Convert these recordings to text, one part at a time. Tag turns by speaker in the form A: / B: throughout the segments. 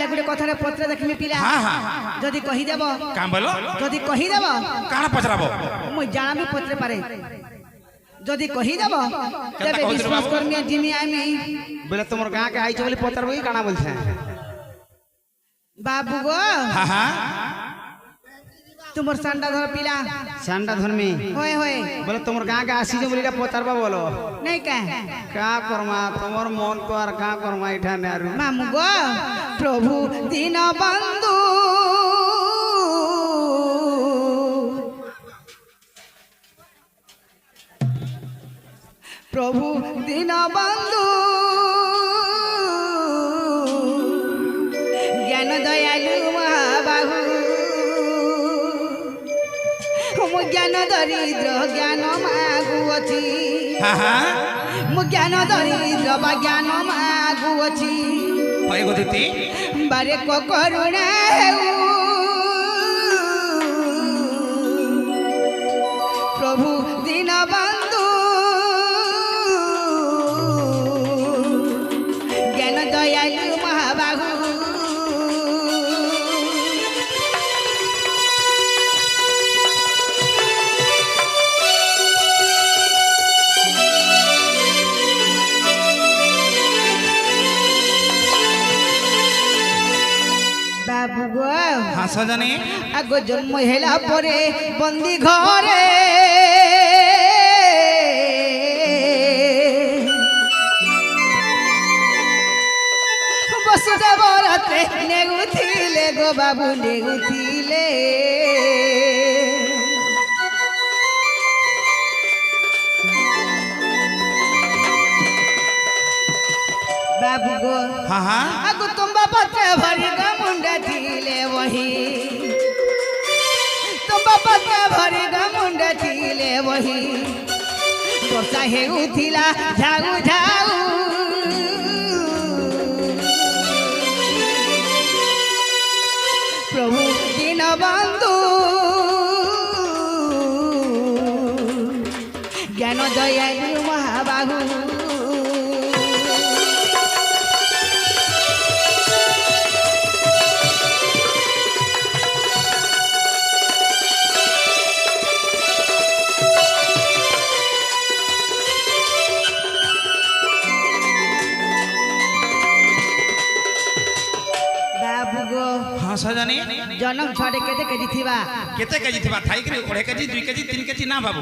A: हेले गुटे कथारे पत्र देखिमी पिला
B: हां हां
A: जदी कहि देबो
B: का बोलो
A: जदी कहि देबो
B: काना पचराबो
A: मु जानाबी पत्र पारे जदी कहि देबो तबे विश्वास करमी जिमी आमी
C: बोले तुमर गां के आइछ बोली पत्र बोई काना बोलछे
A: बाबू गो
B: हां हां
A: तुमर सांडा धर पिला
C: सांडा धर्मी
A: होय होय
C: बोले तुमर गां के आसी जे बोली पतरबा बोलो
A: नहीं का
C: करमा तुमर मन तो आर का करमा इठा नारू
A: मामू गो प्रभु दीन बंधु प्रभु दीन बंधु ज्ञान दयालु महाबाहु मु ज्ञान दरिद्र ज्ञान मागुअछि
B: हां हां
A: मु ज्ञान दरिद्र बा ज्ञान मागुअछि
B: होय गदिति
A: बारे को करुणा हेउ प्रभु दीन बंधु ज्ञान दयालु महाबाहु बाबू गो
B: हां सजनी
A: आगो जन्म हेला परे बंदी घरे बसुदेव राते नेगुथिले गो बाबू नेगुथिले बाबू गो
B: हां हां
A: आगो तुम्बा पत्रे भरी गा मुंडा थिले वही तुम्बा पत्रे भरी गा मुंडा थिले वही वर्षा हेउथिला झाऊ झाऊ प्रभु दीन बंधु ज्ञान दयालु महाबाहु
B: हां सजनी
A: जनम छड़े केते केजी थिबा
B: थाई के 1.5 केजी 2 केजी 3 केजी ना बाबू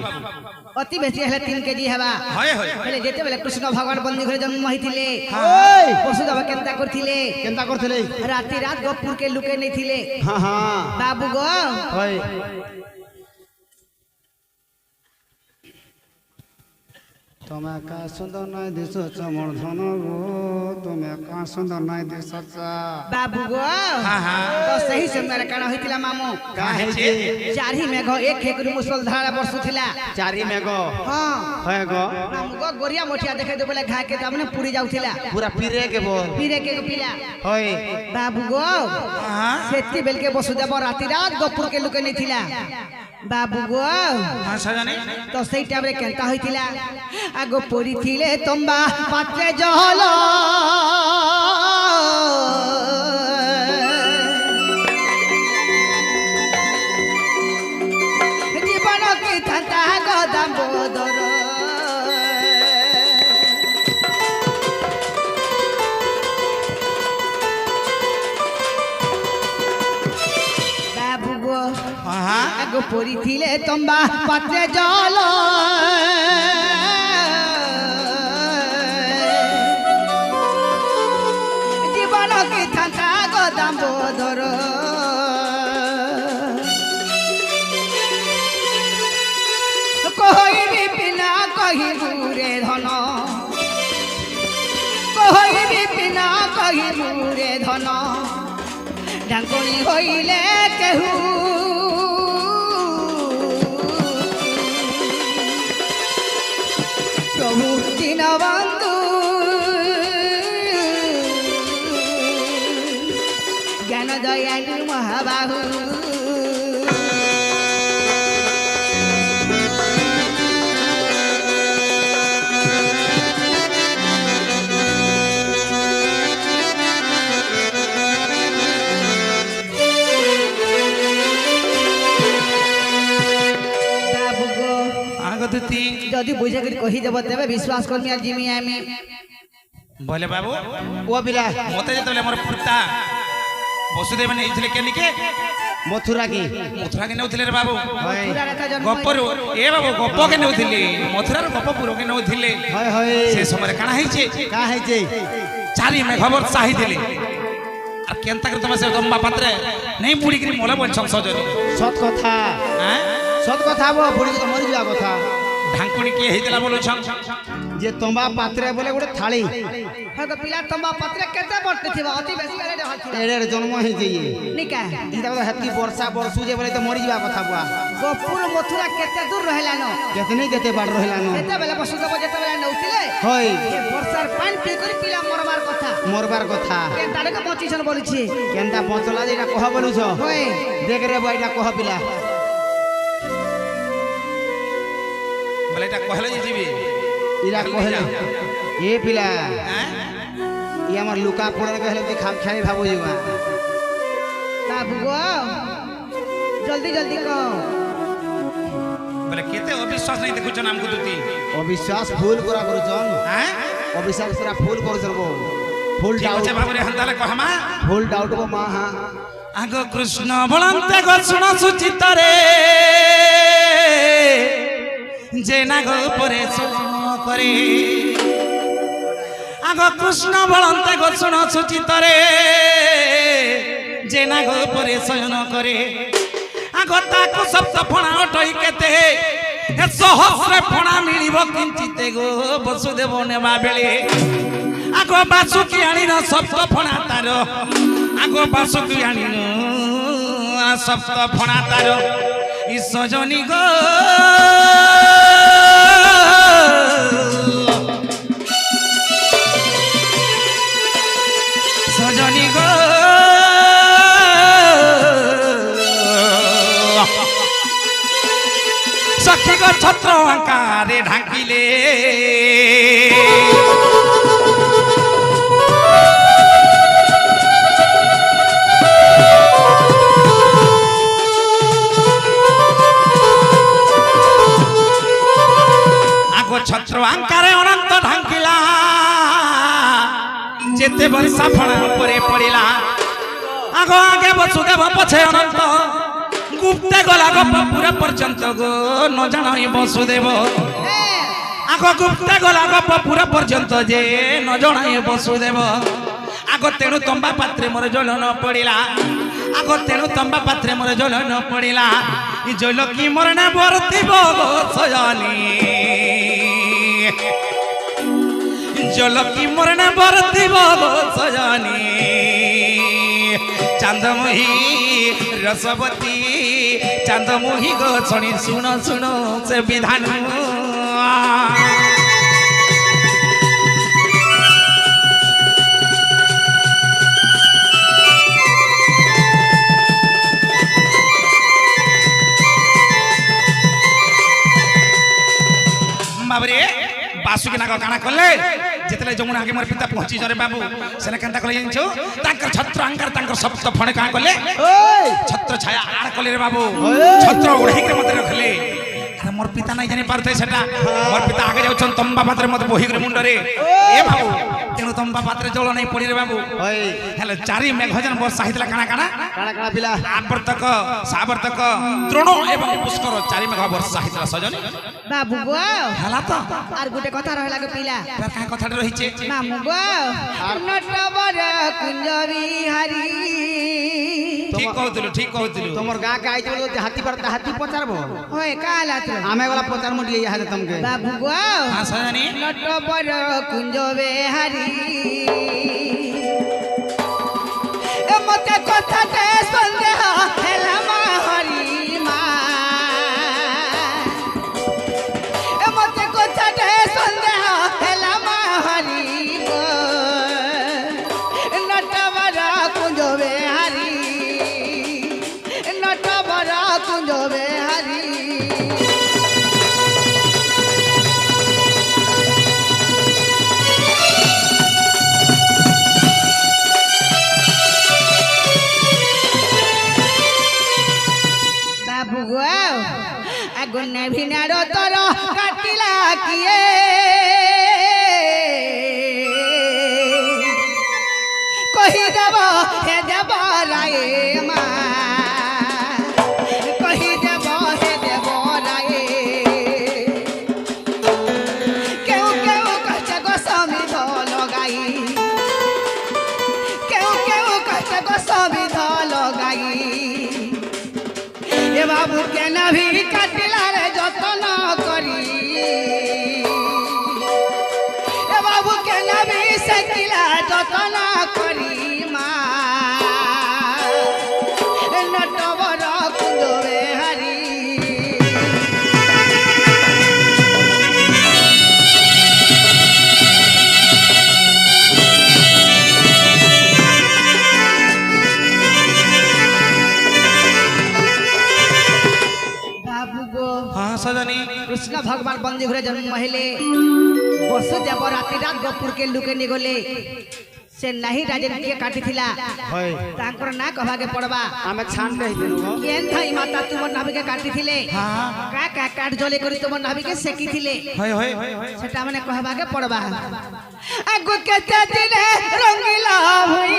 A: अति बेसी हेले 3 केजी हेबा
B: होय होय
A: हेले जेते बेले कृष्ण भगवान बंदी घरे जन्म होइथिले
C: ओय
A: वसुदेव केंता करथिले राती रात गोपुर के लुके नहीं थिले
C: हां हां
A: बाबू गो
C: होय तुम्हें का सुंदर नहीं दिसो चमड़ धन गो तुम्हें का सुंदर नहीं दिसो
A: बाबू गो
B: हां हां
A: तो सही समय काना होइतिला मामू
B: काहे छे
A: चारी मेघ एक एक मुसल धारा बरसुथिला
C: चारी में गो
A: हां
C: होय गो
A: मामू गो गोरिया मोठिया देखे दे बोले घा के तमने पूरी जाउथिला
C: पूरा पीरे के बोल
A: पीरे के पिला
C: होय
A: बाबू गो
B: हां
A: सेती बेल के वसुदेव राती रात गोपुर के लुके नहीं थिला बाबू गो
B: हां सजनी
A: तो सही टाइम रे केंता होइतिला आगो पड़ी थिले तंबा पात्रे जहल जीवन की था गदाम बोदर बाबू गो
B: हां
A: आगो पड़ी थिले तंबा पात्रे जहल दामोदर कहिबी बिना कहिबू रे धन कहिबी बिना कहिबू रे धन ढांकुणी होइले केहू प्रभु दीन बंधु ज्ञान दयालु महाबाहु
B: দুতি
A: যদি বুঝে করে কহি দেব তেবে বিশ্বাস করমি আর জিমি আমি
B: বলে বাবু
C: ও পিলা
B: মতে যেতলে মোর পিতা বসুদেব নেইଥିଲେ কেনিকে
C: মথুরা কি
B: মথুরা কে নেউଥିଲେ রে বাবু
C: হয়
A: পুরা রেখা জন্ম
B: গপରୁ এ বাবু গপ কে নেউଥିଲେ মথুরার গপপুর কে নেউଥିଲେ
C: হয় হয়
B: সে সময় কাଣା হইছে
C: কা হইছে
B: চারি মেঘ বর্ষা হইଥିଲେ আর কেনতা করে তুমি সে দম্বা পাত্রে নেই বুড়ি করে মলে বলছম সজনি
C: সত কথা
B: হ্যাঁ
C: সত কথা বো বুড়ি তো মরি যাওয়া কথা
B: ঢাঙ্কুনি কি হইতলা বলছম
C: যে তোমা পাত্রে বলে গোটে থালি
A: হয়তো পিলা তম্বা পাত্রে কেতে বড়তে থিবা অতি বেশি এড়ে হইছিল
C: এড়ে জন্ম হইছে ইয়ে
A: নিকা
C: ইটা কথা হেতকি বর্ষা বর্ষু যে বলে তো মরি যাওয়া কথা বুয়া
A: গোপুর মথুরা কেতে দূর রহিলানো
C: কেতনি কেতে বাড় রহিলান
A: যেতেবেলে বসুদেব যেতেবেলে নউଥିଲେ
C: হয়
A: এ বর্ষার পানি পি করে পিলা মরবার কথা
C: মরবার কথা
A: কেন তাড়কে বঞ্চিছন বলিছি
C: কেনটা পচলা যে এটা কহ বলুছ
A: হয়
C: দেখ রে বইটা কহ পিলা
B: বলে এটা কহলে যে যাবি
C: ইরা কহলে এ পিলা
B: হ্যাঁ
C: ই আমার লুকা পড়ে গেলে তুই খাপ খাই ভাবু যাবা
A: বাবু গো জলদি জলদি কও
B: বলে কেতে অবিশ্বাস নাই দেখুছ আমকু দুতি
C: অবিশ্বাস ফুল করা করুছন
B: হ্যাঁ
C: অবিশ্বাস করা ফুল করুছন গো ফুল
B: ঠিক
C: ডাউট
B: আছে বাবুরে হন্তালে কহমা
C: ফুল ডাউট গো মা হা
B: আগ কৃষ্ণ বলন্তে গো শুণ সুচিতরে যে না গো পরে শুন করে আগ কৃষ্ণ বলন্তে গো শুণ সুচিতরে যে না গো পরে শয়ন করে আগ তাকু সপ্ত ফণা অটই কেতে হে সহস্রে ফণা মিলিব কিঞ্চিতে গো বসুদেব নেবা বেলে আগ বাসুকি আনিন সপ্ত ফণা তার আগ বাসুকি আনিন সপ্ত ফণা তার ই সজনী গো সজনী গো সখী গো ছত্র আকারে ঢাকিলে আগো ছত্র আকারে অনন্ত ঢাকিলা যেতে বর্ষা ফণা পরে পড়িলা আগ আগে বসুদেব পছে অনন্ত গুপ্তে গলা গপ পুরা পর্যন্ত গো ন জানাই বসুদেব আগ গুপ্তে গলা গপ পুরা পর্যন্ত যে ন জনাই বসুদেব আগ তেণু তম্বা পাত্রে মোর জল ন পড়িলা আগ তেণু তম্বা পাত্রে মোর জল ন পড়িলা ই জল কি মোর না বর্তিব গো সজনী জল কি মোর না বর্তিব গো সজনী চান্দমোহী রসবতী চান্দমোহী গো শনি শুণ শুণ সে বিধান বাবরে বাসুকি নাগ কাଣା কলে যেতলে যমুনা আগে মোর পিতা পৌঁছি জরে বাবু সেনে কেনতা কলে জানিছো তাঙ্কর ছত্র আঙ্কার তাঙ্কর সপ্ত ফণে কাঁ কলে
C: ওই
B: ছত্র ছায়া আড় কলে রে বাবু ছত্র ওড়াই করে মতে রখলে আরে মোর পিতা নাই জানি পারতে সেটা মোর পিতা আগে যাউছন তম্বা পাত্রে মতে বহি করে মুন্ডরে এ বাবু তেণু তম্বা পাত্রে জল নাই পড়ি রে বাবু
C: ওই
B: হেলে চারি মেঘজন বর্ষা হইতলা কাଣା কাଣା
C: কাଣା কাଣା পিলা
B: আবর্তক সাবর্তক তৃণ এবং পুষ্কর চারি মেঘ বর্ষা হইতলা সজনী
A: বাবু গো
B: হেলা তো
A: আর গোটে কথা রহিলা গো পিলা
B: তার কাঁ কথাটা রহিছে
A: মামু গো নটবর কুঞ্জ বিহারী
B: ঠিক কହୁଥିଲୁ
C: তোমার গা গাই বলে হাতি পার হাতি পচারবো
A: হয় কালা তো
C: আমি গলা পচার মুটি ইহাতে তমকে
A: বাবু গো
B: হ্যাঁ সজনী
A: নটবর কুঞ্জ বিহারী এ মতে কথাতে সন্দেহ হেলা মা হরি মা এ মতে কথাতে সন্দেহ হেলা মা হরি গো নটবর কুঞ্জ বিহারী নটবর কুঞ্জ বিহারী কিয়ে কহি দেব হে দেব রায়ে মা কহি দেব হে দেব রায়ে কেউ কেউ কষ্ট গো সমিধ লগাই কেউ কেউ কষ্ট গো সমিধ লগাই এ বাবু কেন ভি কাটিলার যত্ন করি এ বাবু কেন ভি সেকিলা যত্ন করি মা নটবর কুন্দরে হারি বাবু গো
B: हाँ सजनी
A: কৃষ্ণ ভগবান বন্দী ঘরে জন্ম হেলে বসুদেব রাতি রাত গোপুর কে লুকে নিগলে সে নাহি রাজেন কে কাটিছিলা
C: হয়
A: তাঙ্কর না কভাগে পড়বা
C: আমি ছানতে হইবেন গো
A: কেন থাই মাতা তোমার নাভিকে কাটিছিলে
B: हाँ
A: কা কা কাট জলে করি তোমার নাভিকে সেকিছিলে
B: होय होय
A: সেটা মানে কহবাগে পড়বা আগু কেতে দিনে রঙ্গিলা হই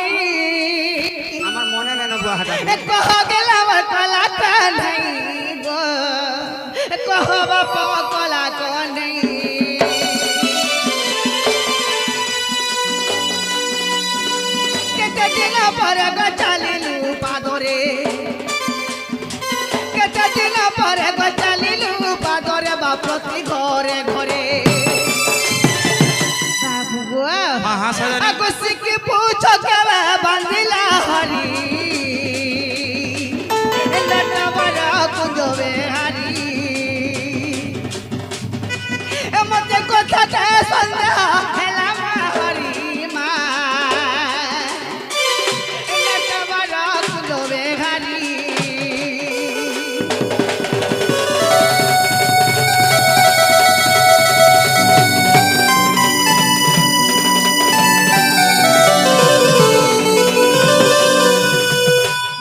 C: আমার মনে নেন বুয়াহাটা
A: কহ গেলা আমার কলা কানাই গো কহ বাপা কলা কানাই কেতে দিন পরে গো চালিলু পাদরে কেতে দিন পরে গো চালিলু পাদরে বা প্রতি ঘরে ঘরে বাবু গো
B: हाँ हाँ सजनी
A: আগু সিকি পুছো কেবে বান্ধিলা হরি নটবর কুন্দবে হারি মতে কথাতে সন্দেহ হেলা মা হরি মা নটবর কুন্দবে হারি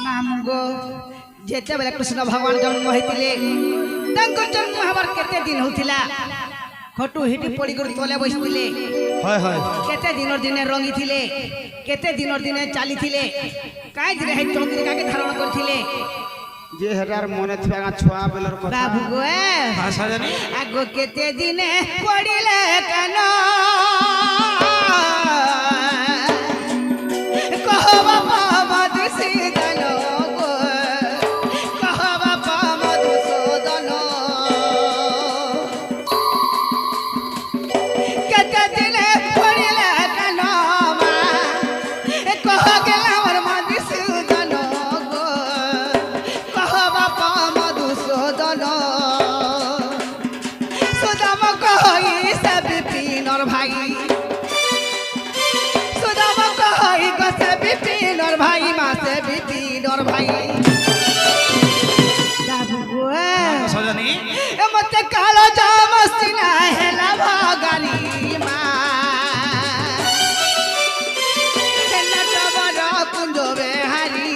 A: ମାମୁଁ ଯେତେବେଳେ କୃଷ୍ଣ ଭଗବାନ ଜନ୍ମ ହେଇଥିଲେ ତାଙ୍କ ଜନ୍ମ ହେବାର କେତେ ଦିନ ହଉଥିଲା ଖଟୁ ହିଟି ପଡ଼ିକରି ତଳେ ବସିଥିଲେ
C: হয় হয়
A: କେତେ ଦିନର ଦିନେ ରଙ୍ଗିଥିଲେ କେତେ ଦିନର ଦିନେ ଚାଲିଥିଲେ କାହିଁ ଦିନେ ହେଇ ଚନ୍ଦ୍ରିକାକେ ଧାରଣ କରିଥିଲେ
C: যে হেটার মনে থাকা ছোয়া বেলর কথা
A: ବାବୁ ଗୋ
B: हाँ सजनी
A: ଆଗ କେତେ ଦିନେ ପଡ଼ିଲେ କାନ କହ ବାପା ମଧୁସୂଦନ ଗୋ କହ ବାପା ମଧୁସୂଦନ କେତେ ଦିନେ ପଡ଼ିଲେ କାନ ମା କହ ଗେଲା ମୋର ମଧୁସୂଦନ ଗୋ কহ বাপা মধুসূদন সুদাম কহি সে বিপিনর ভাই সুদাম কহি সে বিপিনর ভাই মাসে বিপিনর ভাই
B: सजनी
A: মতে কালো জামস্তি না হেলা ভাগারি মা হেলা টবর কুঞ্জবে হারি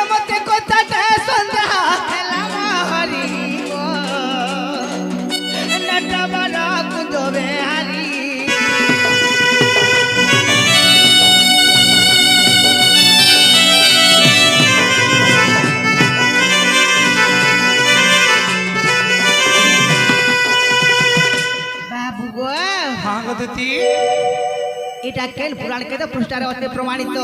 A: মতে কথাটা সন্দেহ হেলা হরি গো নটবর কুঞ্জবে হারি বাবু গো
B: हाँ गदती
A: এটা কেন পুরাণ কেতে পৃষ্ঠারে অতি প্রমাণিত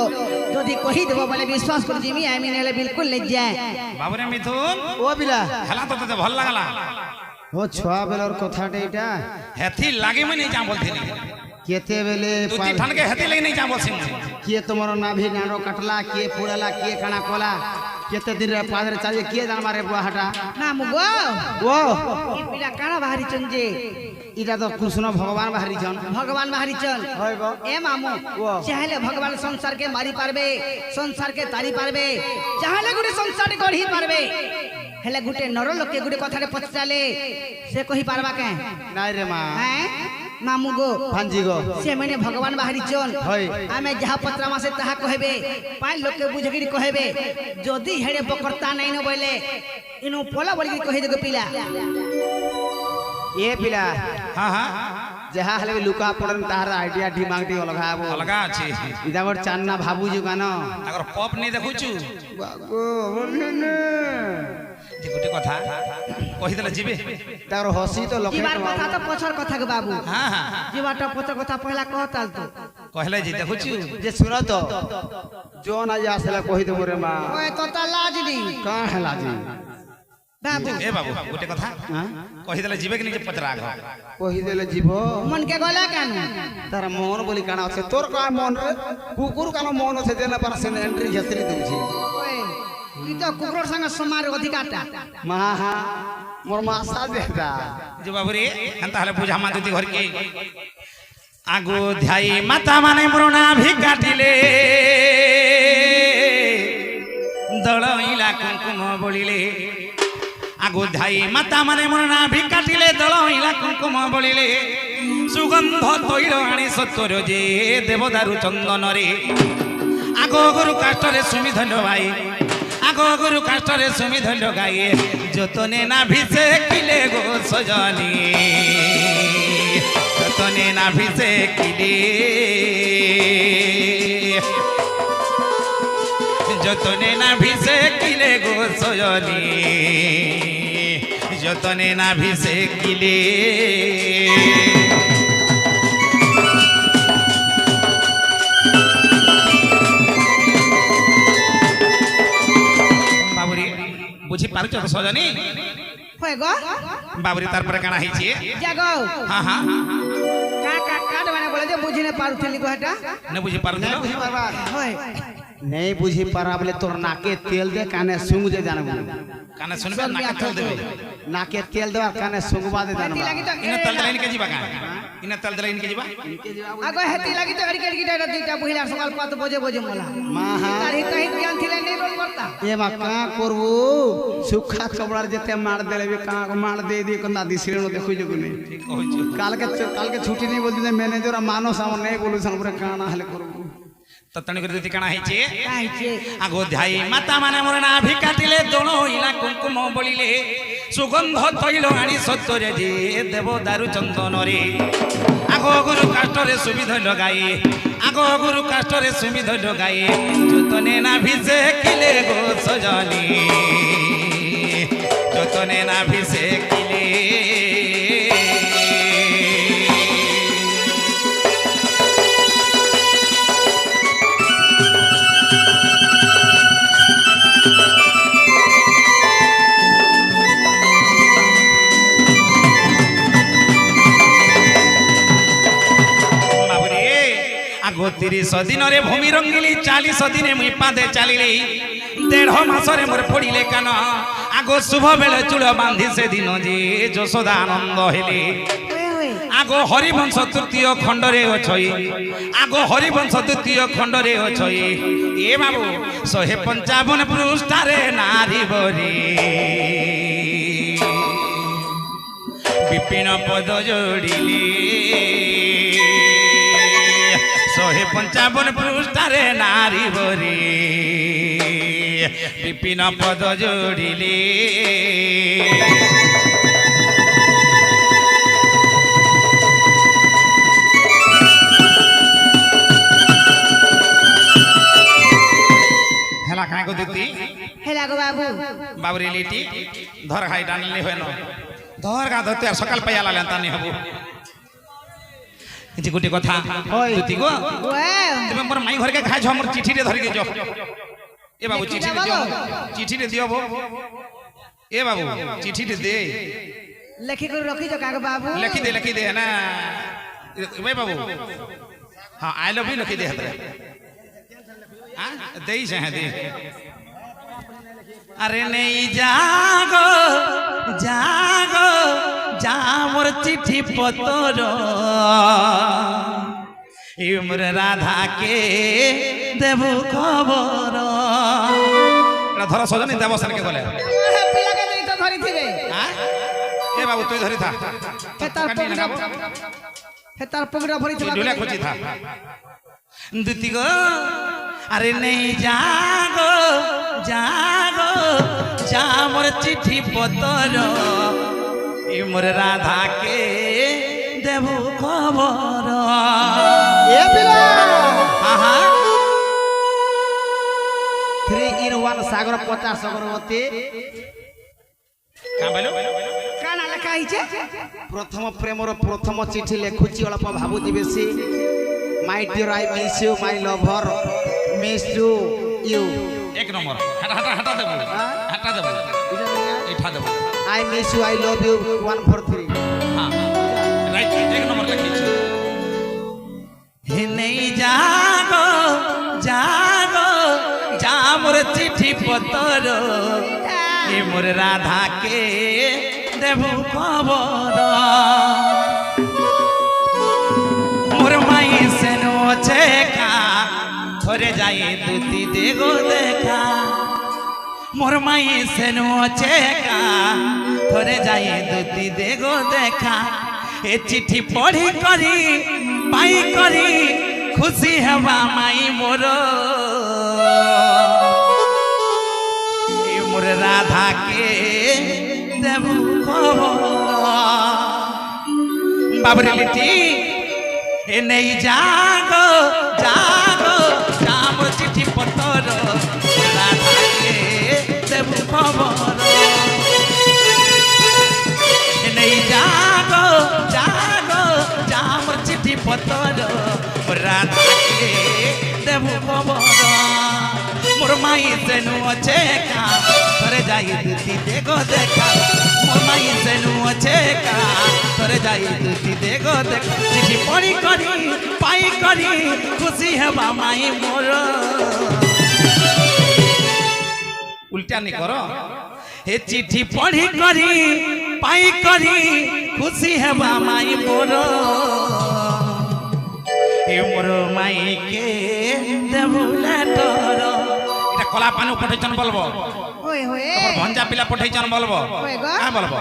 A: যদি কহি দেব বলে বিশ্বাস করে দিমি আমি নেলে বিলকুল লে যায়
B: बाबू रे मिथुन
C: ও বিলা
B: हेला तो ते भल लागला
C: ও ছোয়া বেলর কথাটা এটা
B: हेथी लागे मैं नहीं जा बोलथिनी
C: কেতে বেলে
B: দুটি ঠান के हेथी लगे नहीं जा बोलसिन
C: কিয়ে তোমার নাভি নাড়ো কাটলা কিয়ে পুড়ালা কিয়ে কানা কলা কেতে দিন পাদরে চালিয়ে কিয়ে জান মারে বুয়াহাটা
A: না মুগো
C: ও
A: এই পিলা কানা বাহারিছন যে
C: এটা তো কৃষ্ণ ভগবান বাহারিছন
A: ভগবান বাহারিছন
C: হয় গো
A: এ মামু
C: ও।
A: চাইলে ভগবান সংসার কে মারি পারবে সংসার কে তারি পারবে চাইলে গুটে সংসার গঢ়ি পারবে হেলে গুটে নর লোকে গুটে কথারে পচালে সে কহি পারবা কে
C: নাই রে মা
A: হ্যাঁ মামু গো
C: ভাঞ্জি গো
A: সে মানে ভগবান বাহারিছন
C: হয়
A: আমি যাহা পত্রা মাসে তাহা কহেবে পাঁচ লোককে বুঝেকি কহেবে যদি হেড়ে বকর্তা নাই ন বলে ইনু পলা বলি কহি দেগো পিলা
C: ये पिला
B: हाँ हाँ
C: जहा हेले भी लुका पड़न तार आइडिया दिमाग टी अलगा हबो
B: अलगा अछि
C: इदा मोर चान्ना भाबू जो कानो
B: अगर पप नहीं देखुछु
C: बागो बोलने
B: जे गुटे कथा कहि देले जिबे
C: तार हसी तो लखे
A: जीवार कथा तो पछर कथा के बाबू
B: हाँ हाँ
A: जीवार तो पछर कथा पहला कहताल तो
B: कहले जे देखुछु
C: जे सुनो तो जो ना जा सला कहि दे मोरे मां
A: ओए तो लाज दी
C: का हला जी
A: बाबू
B: ए बाबू गुटे कथा
C: हां
B: कहि देले जिबे कि नहीं जे पचरा घ
C: कहि देले जीवो
A: मन के गला कानू
C: तार मन बोली काना আছে তোর का मन रे कुकुर कानो मन আছে देना पर से एंट्री घेतरी देउछि
A: ओए ई तो कुकुर संग समार अधिकारटा
C: माहा मोर मासा देता
B: जो बाबू रे अंत हले पूजा मा दती घर के आगो ध्याई माता माने मृणा भी काटिले दळइला कुंकुम बोलिले आगो ध्याई माता माने मृणा भी काटिले दळइला कुंकुम बोलिले सुगंध तैल आणी सत्वर जे देवदारु चंदन रे आगो गुरु काष्टरे सुमिधन भाई आगो गुरु काष्टरे सुमिधन गाई जतने ना भिसे किले गो सजनी जतने ना भिसे किले जतने ना भिसे किले गो सजनी जतने ना भिसे किले बुझी पारुछ तो सजनी
A: होय गो
B: बाबरी तार पर काना हिची
A: जागो
B: हां हां
A: का का काट माने बोले जे बुझी ने पारुथली को हटा
B: न बुझी पारुथलो
A: होय
C: नहीं बुझी पारा बोले तोर नाके तेल दे काने सुंग दे जानबो
B: काने सुनबे नाके तेल देबे
C: नाके तेल दे काने सुंगबा दे जानबो
B: इने तल दलाइन के जीवा का इने तल दलाइन के जीवा
A: आगो हेती लागी तो अड़के अड़के डाटा दुईटा बुहिला सकाल 5 बजे बजे मला
C: माहा
A: तारी तही ज्ञान थिले नहीं रोल करता
C: ए मा का करबो सुखा कबड़ार जते मार देले बे का मार दे दे कंदा दिसिरेनो देखु जको नहीं
B: ठीक कहू
C: काल के छुट्टी नहीं बोलती मैनेजर मानो सामने नहीं बोलू सामने काना हले करबो
B: ततण कर देती काना हिची
A: काहिचे
B: आगो ध्याई माता माने मरना भी काटिले दोनो इला कुंकुम बोलिले सुगंध तैल आनी सत्तरे जे देव दारु चंदन रे आगो गुरु काष्टरे सुमिध लगाई आगो गुरु काष्टरे सुमिध लगाई जतने ना भिसे किले गो सजनी जतने ना भिसे किले आगो 30 दिन रे भूमि रंगिली 40 दिन मुई पादे चलिली 1.5 मास रे मोर पड़िले कान आगो शुभ बेले चूड़ बांधी से दिन जे यशोदा आनंद हेले आगो हरिवंश तृतीय खंड रे अछई आगो हरिवंश द्वितीय खंड रे अछई ए बाबू 155 पृष्ठ रे नारी बरी विपिन पद जोड़िली 155 पृष्ठ रे नारी बरी विपिन पद जोड़िली हेला काहे को देती
A: हेला गो बाबू
B: बाबरी लिटी धर खाई डानले होय न धर गा धरते सकाल पयाला लेंता नहीं हबो जे गुटी कथा तुती गो
A: ओए
B: तमे मोर माई घर के खाइ छ मोर चिठी रे धर के जो ए बाबू चिठी रे दियो चिठी रे दियो बो ए बाबू चिठी रे दे
A: लिखि कर रखी जो काग बाबू
B: लिखी दे ना ए बाबू हां आई लव यू लिखी दे हतरे हां देई से दे अरे नहीं जागो जागो जा मोर चिट्ठी पतर इमर राधा के देबु खबर धर सजनी देवसन के बोले
A: पिला के नहीं तो धरी थिबे
B: हां ए बाबू तू धरी था
A: तार पगड़ा भरी चला
B: ढोला खोजी था दुती गो अरे नहीं जागो जागो जा मोर चिट्ठी पतर ए मोर राधा के देबू खबर
C: ए पिला
B: आहा
C: 3 in 1 सागर 50 अगरबत्ती
B: का बोलो
A: কানা লেখা হইছে
C: प्रथम प्रेमर प्रथम चिठी लेखुची अल्प भाबुची बेसी my dear I miss you my lover miss you you
B: एक नंबर हटा देबो हटा देबो एठा देबो
C: I miss you I love you 143
B: हां राइट एक नंबर लिखी छै हे नहीं जागो जागो जा मोर चिट्ठी पतर ए मोर राधा के देबू खबर मोर माई से नो छेका थोरे जाए दूती देगो देखा मोर माई से नो छेका थोरे जाए दूती देगो देखा ए चिट्ठी पढ़ी करी पाई करी खुशी हवा माई मोर ए मोर राधा के देबू खबर बाबरे लिटी ए नहीं जागो जागो जाम चिट्ठी पतर राधा के देबू खबर ए नहीं जागो जागो जाम चिट्ठी पतर राधा के देबू खबर मोर माई सेनु अच्छे का थोरे जाई दूती देखो देखा मोर माई सेनु अच्छे का थोरे जाई दूती देखो देखा चिट्ठी पढ़ी करी पाई करी खुशी हेबा माई मोर उल्टा नहीं करो हे चिट्ठी पढ़ी करी पाई करी खुशी हेबा माई मोर ए मोर माई के देबू लेटर এটা কলা পানু পঠাইছন বলবো
A: ওই হয়ে
B: তোমার ভঞ্জা পিলা পঠাইছন বলবো
A: ওই গো
B: হ্যাঁ বলবো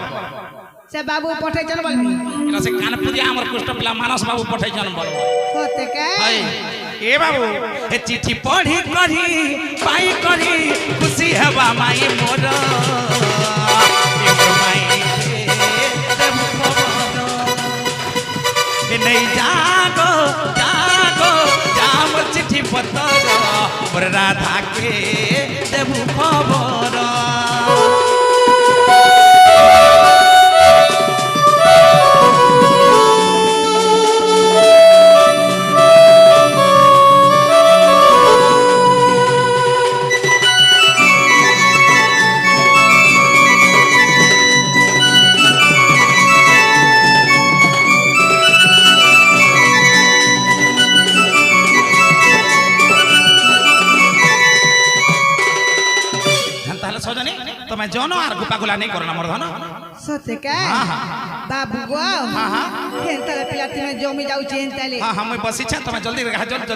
A: সে বাবু পঠাইছন বলবি
B: এটা সে কানপুরিয়া আমার কষ্ট পিলা মানস বাবু পঠাইছন বলবো
A: সতে কে
B: হাই এ বাবু এ চিঠি পড়ি করি পাই করি খুশি হবা মাই মোর এ মোর মাই দেবু খবর এ নেই জাগো জাগো জাম চিঠি পত্র মোর রাধা কে দেবু খবর तुम्हें जोनो आर गुपा गुला नहीं करो ना मोर धन
A: সতে কে
B: हाँ हाँ
A: বাবু গো
B: हाँ हाँ
A: হেনতালে পিলা তুমি জমি যাউছি হেনতালে
B: हाँ हाँ मैं बसी छे तुम्हें जल्दी जल्दी